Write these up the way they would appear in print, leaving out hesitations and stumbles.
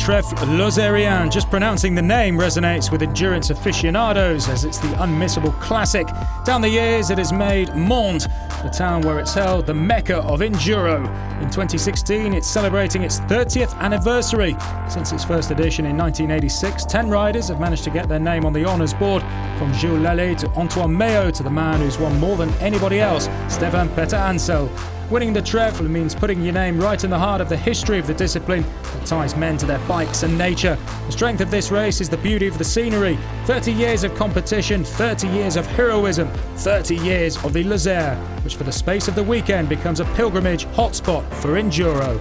Trèfle Lozérien. Just pronouncing the name resonates with endurance aficionados as it's the unmissable classic. Down the years it has made Mende the town where it's held, the mecca of enduro. In 2016 it's celebrating its 30th anniversary. Since its first edition in 1986, 10 riders have managed to get their name on the honours board, from Gilles Lally to Antoine Maillot to the man who's won more than anybody else, Stefan Peter Ansel. Winning the Trèfle means putting your name right in the heart of the history of the discipline that ties men to their bikes and nature. The strength of this race is the beauty of the scenery. 30 years of competition, 30 years of heroism, 30 years of the Lozère, which for the space of the weekend becomes a pilgrimage hotspot for enduro.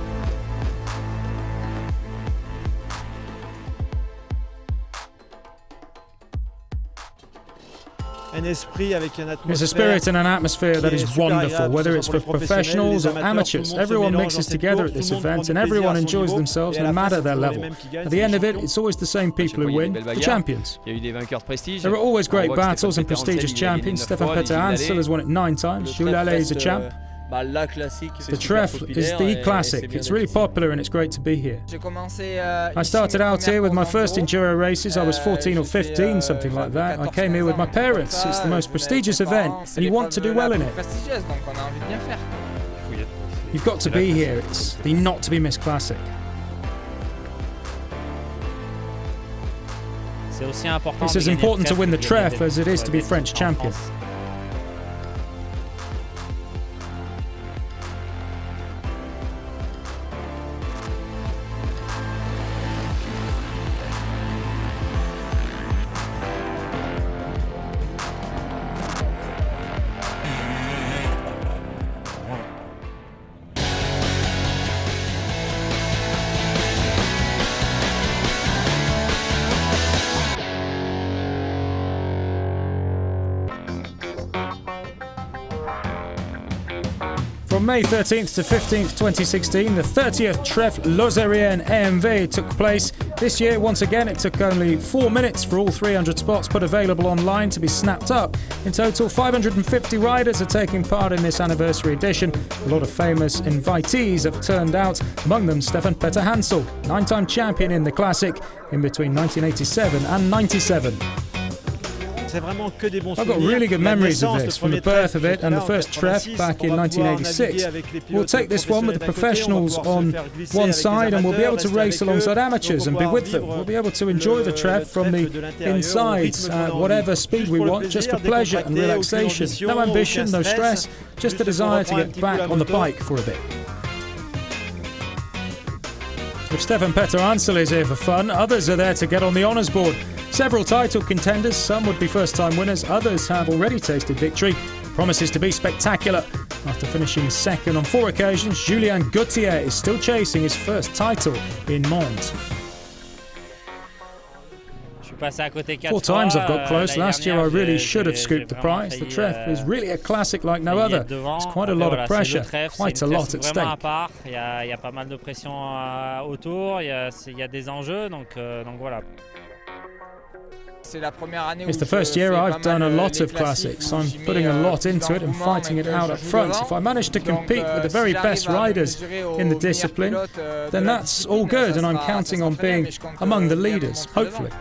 There's a spirit and an atmosphere that is wonderful, whether it's for professionals or amateurs. Everyone mixes together at this event and everyone enjoys themselves no matter their level. At the end of it, it's always the same people who win, the champions. There are always great battles and prestigious champions. Stefan Peter Ansel has won it 9 times. Gilles Lally is a champ. The Trèfle is the classic. It's really popular and it's great to be here. I started out here with my first enduro races. I was 14 or 15, something like that. I came here with my parents. It's the most prestigious event and you want to do well in it. You've got to be here. It's the not to be missed classic. It's as important to win the Trèfle as it is to be French champion. From May 13th to 15th, 2016, the 30th Trèfle Lozérien AMV took place. This year, once again, it took only 4 minutes for all 300 spots put available online to be snapped up. In total, 550 riders are taking part in this anniversary edition. A lot of famous invitees have turned out, among them Stefan Peter Ansel, 9-time champion in the classic in between 1987 and 97. I've got really good memories of this, from the birth of it and the first Trèfle back in 1986. We'll take this one with the professionals on one side and we'll be able to race alongside amateurs and be with them. We'll be able to enjoy the Trèfle from the inside at whatever speed we want, just for pleasure and relaxation. No ambition, no stress, just the desire to get back on the bike for a bit. If Stefan Peter Ansel is here for fun, others are there to get on the honours board. Several title contenders, some would be first-time winners, others have already tasted victory. Promises to be spectacular. After finishing second on 4 occasions, Julien Gauthier is still chasing his first title in Mende. 4 times I've got close. Last year I really should have scooped the prize. The Trèfle is really a classic like no other. There's quite a lot of pressure, quite a lot at stake. It's the first year I've done a lot of classics. I'm putting a lot into it and fighting it out up front. If I manage to compete with the very best riders in the discipline, then that's all good and I'm counting on being among the leaders, hopefully.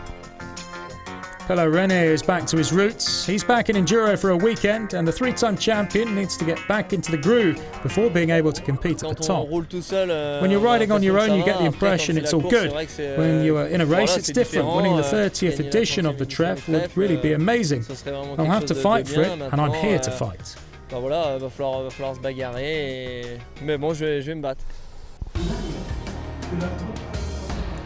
Pello René is back to his roots. He's back in enduro for a weekend and the 3-time champion needs to get back into the groove before being able to compete at the top. When you're riding on your own, you get the impression it's all good. When you are in a race, it's different. Winning the 30th edition of the Trèfle would really be amazing. I'll have to fight for it and I'm here to fight.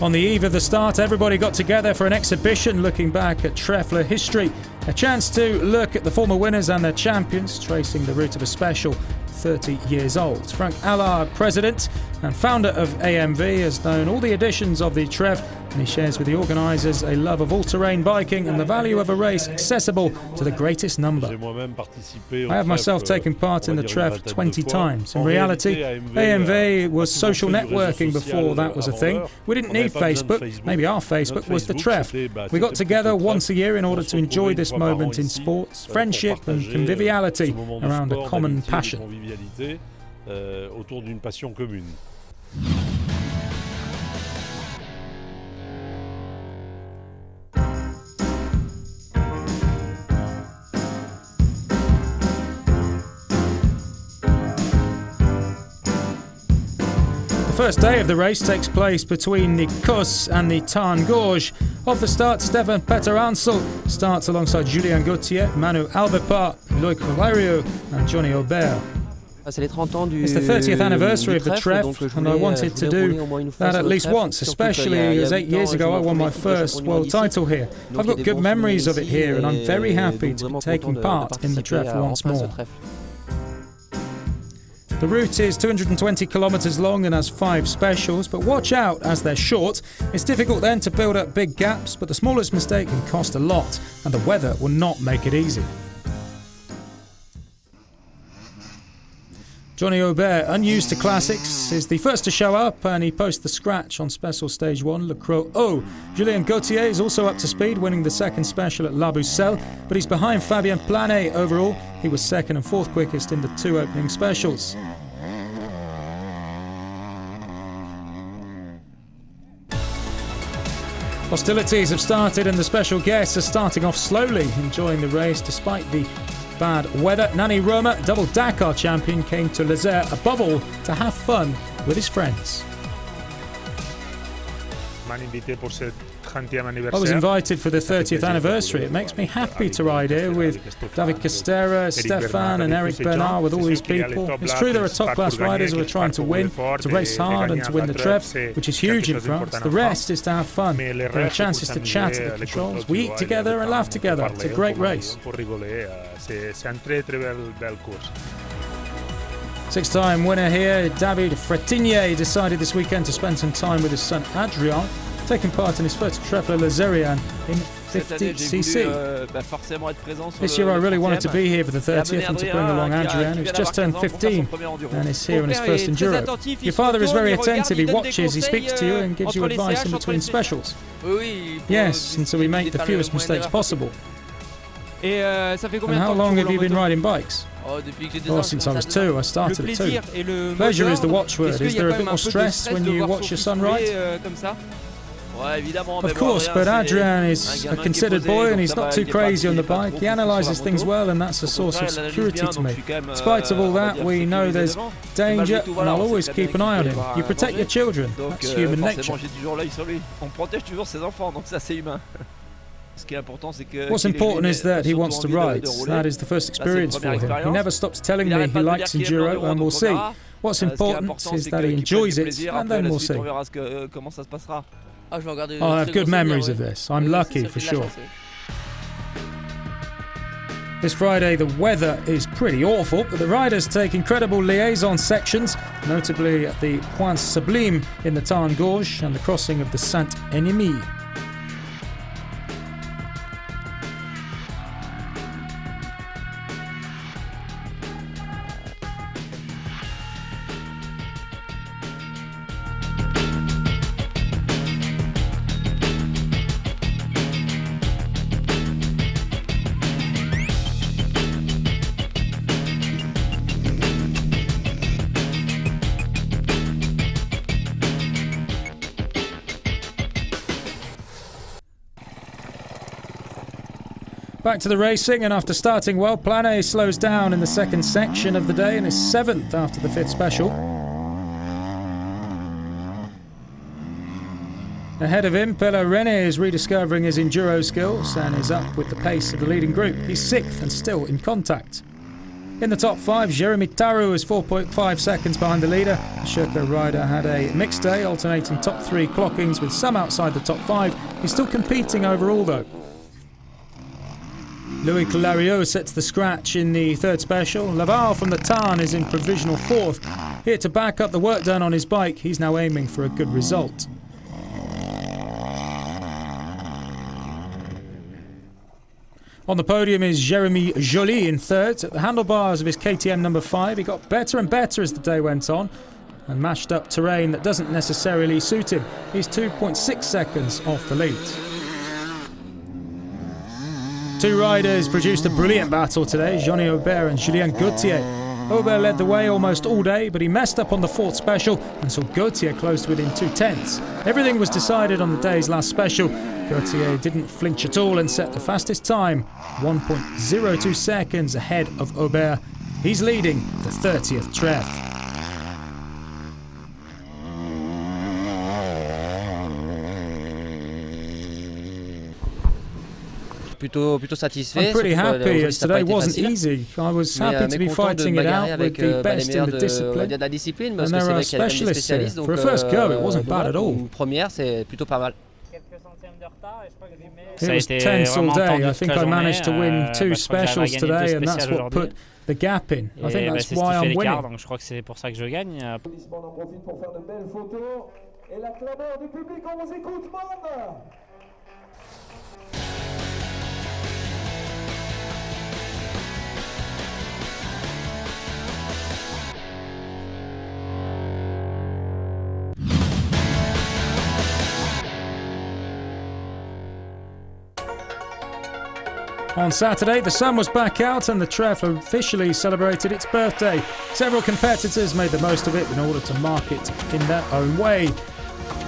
On the eve of the start, everybody got together for an exhibition looking back at Trèfle history. A chance to look at the former winners and their champions, tracing the route of a special 30 years old. Frank Allard, president and founder of AMV, has known all the editions of the Trèfle, and he shares with the organisers a love of all-terrain biking and the value of a race accessible to the greatest number. I have myself taken part in the Trèfle 20 times. In reality, AMV was social networking before that was a thing. We didn't need Facebook. Maybe our Facebook was the Trèfle. We got together once a year in order to enjoy this moment in sports, friendship and conviviality around a common passion. first day of the race takes place between the Cos and the Tarn Gorge. Off the start, Stefan Peter Ansel starts alongside Julien Gauthier, Manu Albepart, Loic Valerio and Johnny Aubert. It's the 30th anniversary of the Trèfle, and I wanted to do that at least once, especially as 8 years ago I won my first world title here. I've got good memories of it here, and I'm very happy to be taking part in the Trèfle once more. The route is 220 kilometers long and has 5 specials, but watch out as they're short. It's difficult then to build up big gaps, but the smallest mistake can cost a lot, and the weather will not make it easy. Johnny Aubert, unused to classics, is the first to show up, and he posts the scratch on Special Stage 1, Le Croix Haut. Julien Gauthier is also up to speed, winning the second special at La Bucelle, but he's behind Fabien Planet overall. He was second and fourth quickest in the 2 opening specials. Hostilities have started, and the special guests are starting off slowly, enjoying the race despite the bad weather. Nani Roma, double Dakar champion, came to Lozère above all to have fun with his friends. I was invited for the 30th anniversary. It makes me happy to ride here with David Castera, Stefan and Eric Bernard, with all these people. It's true there are top-class riders who are trying to win, to race hard and to win the Trèfle, which is huge in France. The rest is to have fun. There are chances to chat at the controls. We eat together and laugh together. It's a great race. 6-time winner here, David Frétigné, decided this weekend to spend some time with his son Adrien, taking part in his first Trèfle Lozérien in 50cc. This year I really wanted to be here for the 30th and to bring along Adrien, who's just turned 15 and is here on his first enduro. Your father is very attentive, he watches, he speaks to you and gives you advice in between specials. Yes, and so we make the fewest mistakes possible. And how long have you been riding bikes? Oh, since I was 2. I started at 2. Pleasure is the watchword. Is there a bit more stress when you watch your son ride? Of course, but Adrien is a considered boy and he's not too crazy on the bike. He analyses things well, and that's a source of security to me. In spite of all that, we know there's danger, and I'll always keep an eye on him. You protect your children. That's human nature. What's important is that he wants to ride. That is the first experience for him. He never stops telling me he likes enduro, and we'll see. What's important is that he enjoys it, and then we'll see. I'll have good memories of this. I'm lucky for sure. This Friday the weather is pretty awful, but the riders take incredible liaison sections, notably at the Point Sublime in the Tarn Gorge and the crossing of the Saint-Ennemi. Back to the racing, and after starting well, Planet slows down in the second section of the day and is 7th after the 5th special. Ahead of him, Pella René is rediscovering his enduro skills and is up with the pace of the leading group. He's 6th and still in contact. In the top 5, Jérémy Tarou is 4.5 seconds behind the leader. The Sherco rider had a mixed day, alternating top 3 clockings with some outside the top 5. He's still competing overall though. Loic Lariot sets the scratch in the 3rd special. Laval from the Tarn is in provisional 4th. Here to back up the work done on his bike, he's now aiming for a good result. On the podium is Jérémy Joly in 3rd. At the handlebars of his KTM number 5, he got better and better as the day went on and mashed up terrain that doesn't necessarily suit him. He's 2.6 seconds off the lead. 2 riders produced a brilliant battle today, Johnny Aubert and Julien Gauthier. Aubert led the way almost all day, but he messed up on the 4th special and saw Gauthier close within 2/10. Everything was decided on the day's last special. Gauthier didn't flinch at all and set the fastest time, 1.02 seconds ahead of Aubert. He's leading the 30th Trèfle. plutôt satisfait. I'm pretty happy as today wasn't easy. I was happy to be fighting it out with the best in the discipline. And there are specialists here. For a first go, it wasn't bad at all. Une première, c'est plutôt pas mal. It was tense all day. I think I managed to win 2 specials today, and that's what put the gap in. I think that's why I'm winning. Donc je crois que c'est pour ça que je gagne. On en profite pour faire de belles photos. Et la clameur du public, on vous écoute, monde! On Saturday, the sun was back out and the Trèfle officially celebrated its birthday. Several competitors made the most of it in order to mark it in their own way.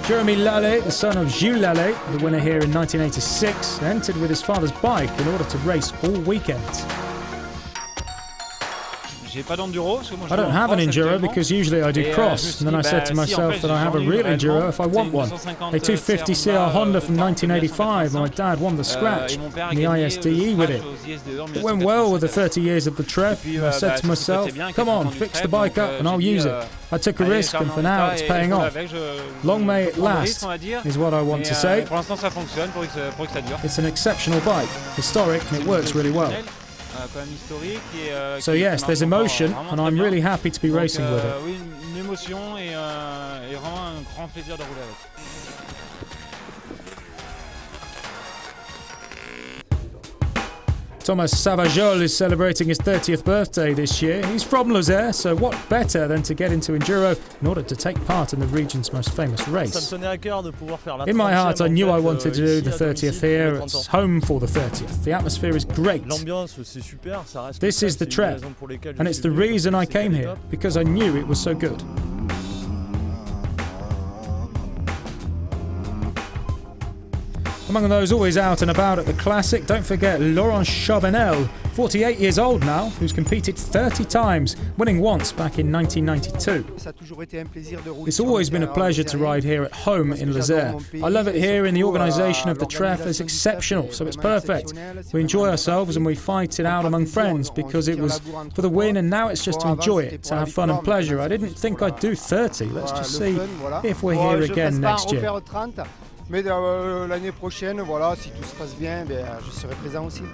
Jérémy Lallet, the son of Jules Lallet, the winner here in 1986, entered with his father's bike in order to race all weekend. I don't have an enduro because usually I do cross, and then I said to myself that I have a real enduro if I want one. A 250cr Honda from 1985, and my dad won the scratch and the ISDE with it. It went well with the 30 years of the Trèfle. I said to myself, come on, fix the bike up and I'll use it. I took a risk and for now it's paying off. Long may it last, is what I want to say. It's an exceptional bike, historic, and it works really well. So yes, there's emotion, and I'm really happy to be racing with it. Thomas Savajol is celebrating his 30th birthday this year. He's from Lozère, so what better than to get into enduro in order to take part in the region's most famous race. In my heart, I knew I wanted to do the 30th here. It's home for the 30th. The atmosphere is great. This is the Trèfle, and it's the reason I came here, because I knew it was so good. Among those always out and about at the Classic, don't forget Laurent Charbonnel, 48 years old now, who's competed 30 times, winning once back in 1992. It's always been a pleasure to ride here at home in Lozère. I love it here, and the organisation of the Trèfle is exceptional, so it's perfect. We enjoy ourselves and we fight it out among friends because it was for the win, and now it's just to enjoy it, to have fun and pleasure. I didn't think I'd do 30. Let's just see if we're here again next year. Mais l'année prochaine, voilà, si tout se passe bien, je serai présent aussi.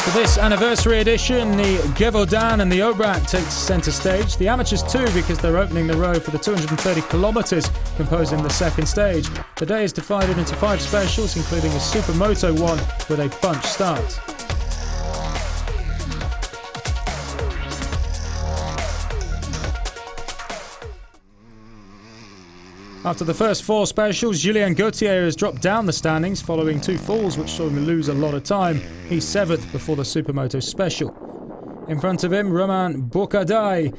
For this anniversary edition, the Gévaudan and the Aubrac takes centre stage. The amateurs too, because they're opening the road for the 230 kilometres composing the second stage. The day is divided into 5 specials, including a supermoto one with a bunch start. After the first 4 specials, Julien Gauthier has dropped down the standings following 2 falls which saw him lose a lot of time. He's 7th before the Supermoto special. In front of him, Romain Bourcadai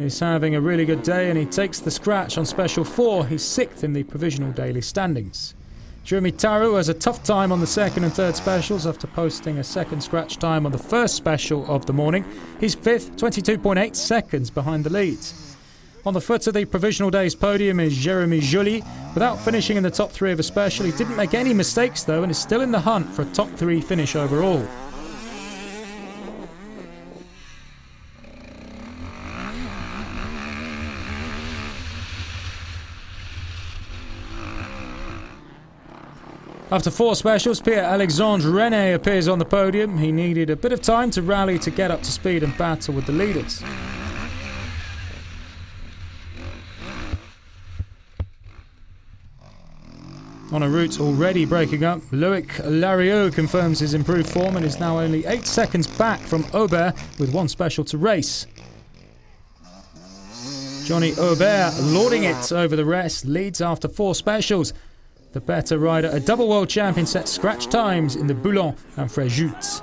is having a really good day and he takes the scratch on special 4. He's 6th in the provisional daily standings. Jérémy Tarou has a tough time on the 2nd and 3rd specials after posting a 2nd scratch time on the 1st special of the morning. He's 5th, 22.8 seconds behind the lead. On the foot of the provisional day's podium is Jérémy Joly. Without finishing in the top 3 of a special, he didn't make any mistakes though and is still in the hunt for a top 3 finish overall. After 4 specials, Pierre-Alexandre René appears on the podium. He needed a bit of time to rally to get up to speed and battle with the leaders. On a route already breaking up, Loïc Larieux confirms his improved form and is now only 8 seconds back from Aubert with 1 special to race. Johnny Aubert, lording it over the rest, leads after 4 specials. The better rider, a double world champion, set scratch times in the Boulogne and Fréjus.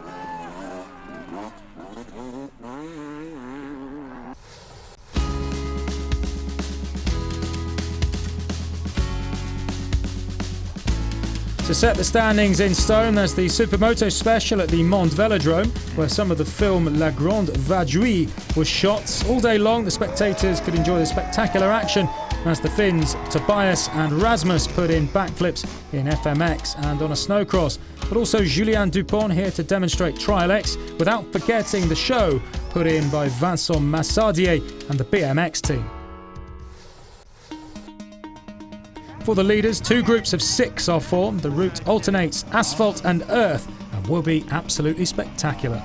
To set the standings in stone, there's the Supermoto Special at the Mont Velodrome, where some of the film La Grande Vadrouille was shot. All day long, the spectators could enjoy the spectacular action as the Finns Tobias and Rasmus put in backflips in FMX and on a snowcross. But also Julien Dupont here to demonstrate Trial X, without forgetting the show put in by Vincent Massardier and the BMX team. For the leaders, 2 groups of 6 are formed. The route alternates asphalt and earth and will be absolutely spectacular.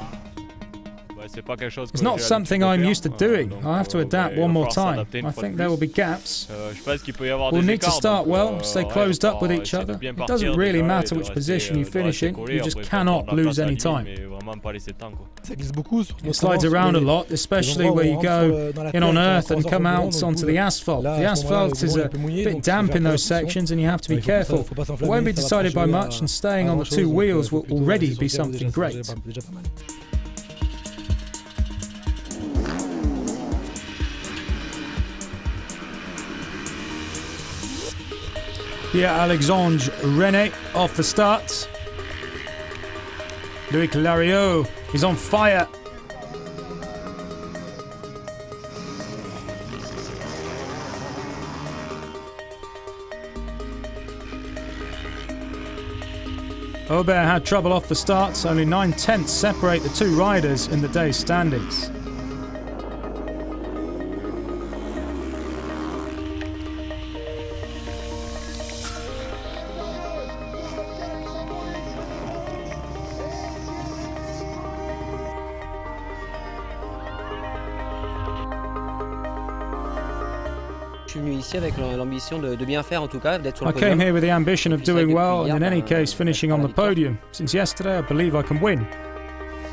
It's not something I'm used to doing. I have to adapt one more time. I think there will be gaps. We'll need to start well, stay closed up with each other. It doesn't really matter which position you finish in, you just cannot lose any time. It slides around a lot, especially where you go in on earth and come out onto the asphalt. The asphalt is a bit damp in those sections and you have to be careful. It won't be decided by much, and staying on the 2 wheels will already be something great. Pierre-Alexandre René off the start. Loic Lariot is on fire. Aubert had trouble off the start. Only 9/10 separate the 2 riders in the day's standings. Je suis venu ici avec l'ambition de bien faire en tout cas, d'être sur le I podium. came here with the ambition of doing well and in any case finishing on the podium. Since yesterday I believe I can win.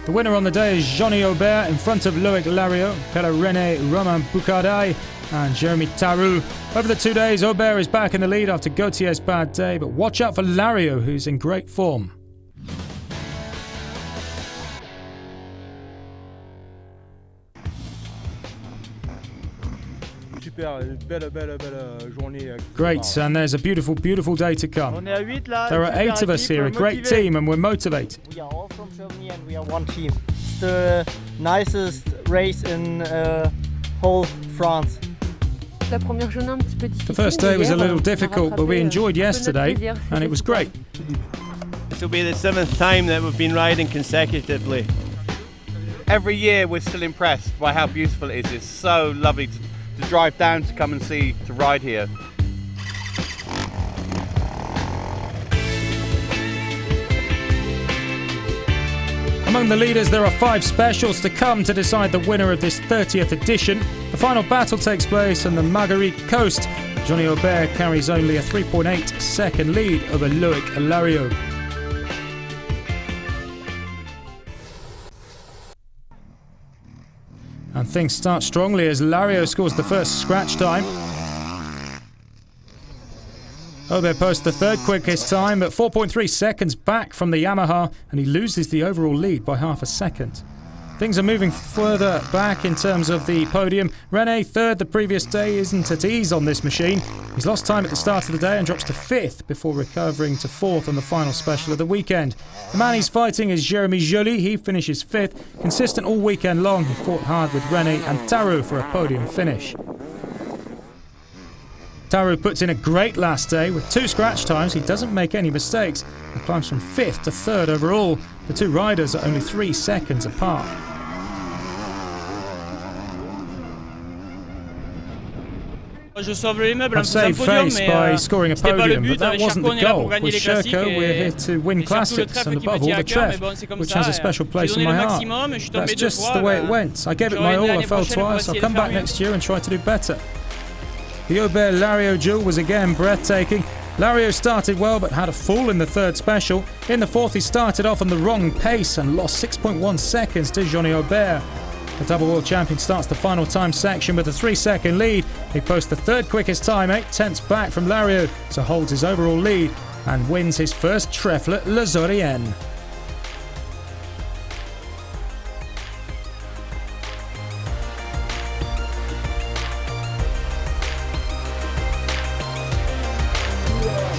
The winner on the day is Johnny Aubert in front of Loic Lariot, Pierre René, Romain Boucardai and Jeremy Tarou. Over the 2 days, Aubert is back in the lead after Gautier's bad day, but watch out for Lariot, who's in great form. Great, and there's a beautiful, beautiful day to come. There are 8 of us here, a great team, and we're motivated. We are all from Germany and we are one team. It's the nicest race in whole France. The first day was a little difficult, but we enjoyed yesterday, and it was great. This will be the 7th time that we've been riding consecutively. Every year we're still impressed by how beautiful it is. It's so lovely to drive down to come and see, to ride here. Among the leaders, there are 5 specials to come to decide the winner of this 30th edition. The final battle takes place on the Marguerite coast. Johnny Aubert carries only a 3.8 second lead over Loic Lariot. And things start strongly as Lariot scores the first scratch time. Aubert posts the 3rd quickest time at 4.3 seconds back from the Yamaha, and he loses the overall lead by half a second. Things are moving further back in terms of the podium. René, 3rd the previous day, isn't at ease on this machine. He's lost time at the start of the day and drops to 5th before recovering to 4th on the final special of the weekend. The man he's fighting is Jérémy Joly. He finishes 5th. Consistent all weekend long, he fought hard with René and Tarou for a podium finish. Tarou puts in a great last day with 2 scratch times. He doesn't make any mistakes and climbs from 5th to 3rd overall. The 2 riders are only 3 seconds apart. Je sauve les meubles, I've saved face by scoring a podium, but that wasn't the goal. With Sherco, we're here to win classics, and above all the Trèfle, which has a special place in my heart. That's just the way it went. I gave it my all, I fell twice, I'll come back next year and try to do better. The Aubert-Lariot duel was again breathtaking. Lariot started well but had a fall in the 3rd special. In the 4th he started off on the wrong pace and lost 6.1 seconds to Johnny Aubert. The double world champion starts the final time section with a 3-second lead. He posts the 3rd quickest time, 8/10 back from Lariot, so holds his overall lead and wins his first Trèfle Lozérien. Yeah.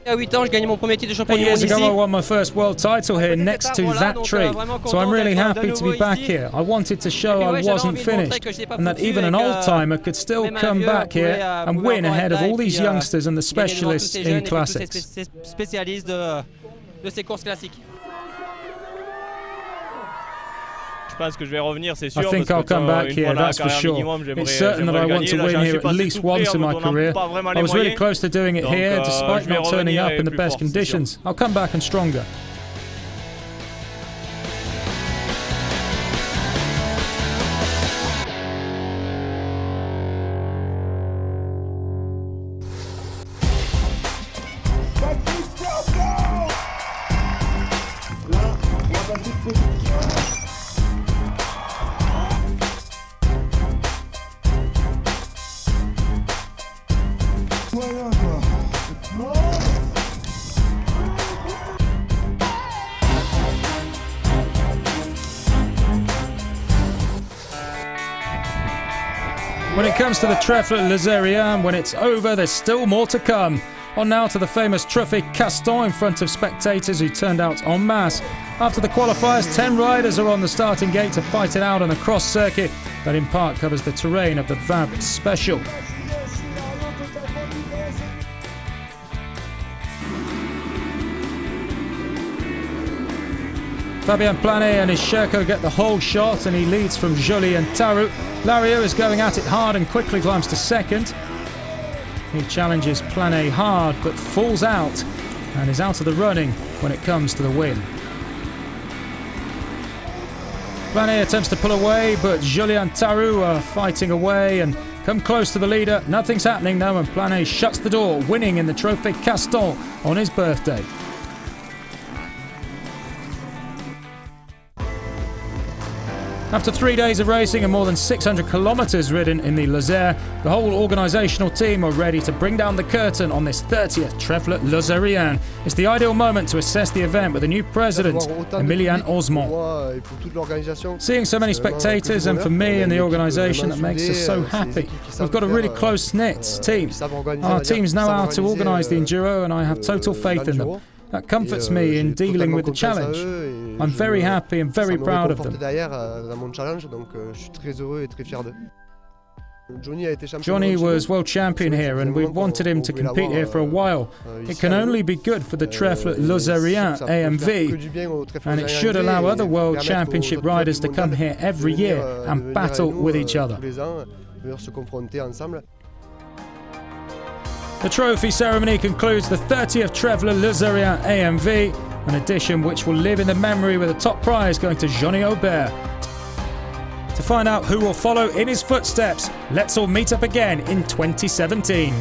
À 8 ans, je gagnais mon premier titre de champion 8 du monde years ago, I ici. won my first world title here next to that tree, so I'm really happy to be back here. I wanted to show I wasn't finished, and that even an old-timer could still come back here and win ahead of all these youngsters and the specialists in classics. Spécialistes de ces courses classiques. Je pense que je vais revenir, c'est sûr. I think I'll come back here, that's for sure. It's certain that I want to win here at least once in my career. I was really close to doing it here, despite not turning up in the best conditions. I'll come back and stronger. When it comes to the Trèfle Lozérien, when it's over, there's still more to come. On now to the famous Trophée Caston in front of spectators who turned out en masse. After the qualifiers, 10 riders are on the starting gate to fight it out on a cross circuit that in part covers the terrain of the VAB Special. Fabien Planet and his Sherco get the whole shot and he leads from Joly and Taru. Larieux is going at it hard and quickly climbs to second. He challenges Planet hard but falls out and is out of the running when it comes to the win. Planet attempts to pull away, but Joly and Taru are fighting away and come close to the leader. Nothing's happening though, and Planet shuts the door, winning in the Trophée Caston on his birthday. After 3 days of racing and more than 600 kilometres ridden in the Lozère, the whole organisational team are ready to bring down the curtain on this 30th Trèfle Lozérien. It's the ideal moment to assess the event with the new president, Emilien Osmond. Seeing so many spectators, and for me and the organisation, that makes us so happy. We've got a really close-knit team. Our teams know how to organise the enduro, and I have total faith in them. That comforts me in dealing with the challenge. I'm very happy and very proud of them. Johnny was world champion here and we wanted him to compete here for a while. It can only be good for the Trèfle Lozérien AMV, and it should allow other world championship riders to come here every year and battle with each other. The trophy ceremony concludes the 30th Trèfle Lozérien AMV, an edition which will live in the memory with a top prize going to Johnny Aubert. To find out who will follow in his footsteps, let's all meet up again in 2017.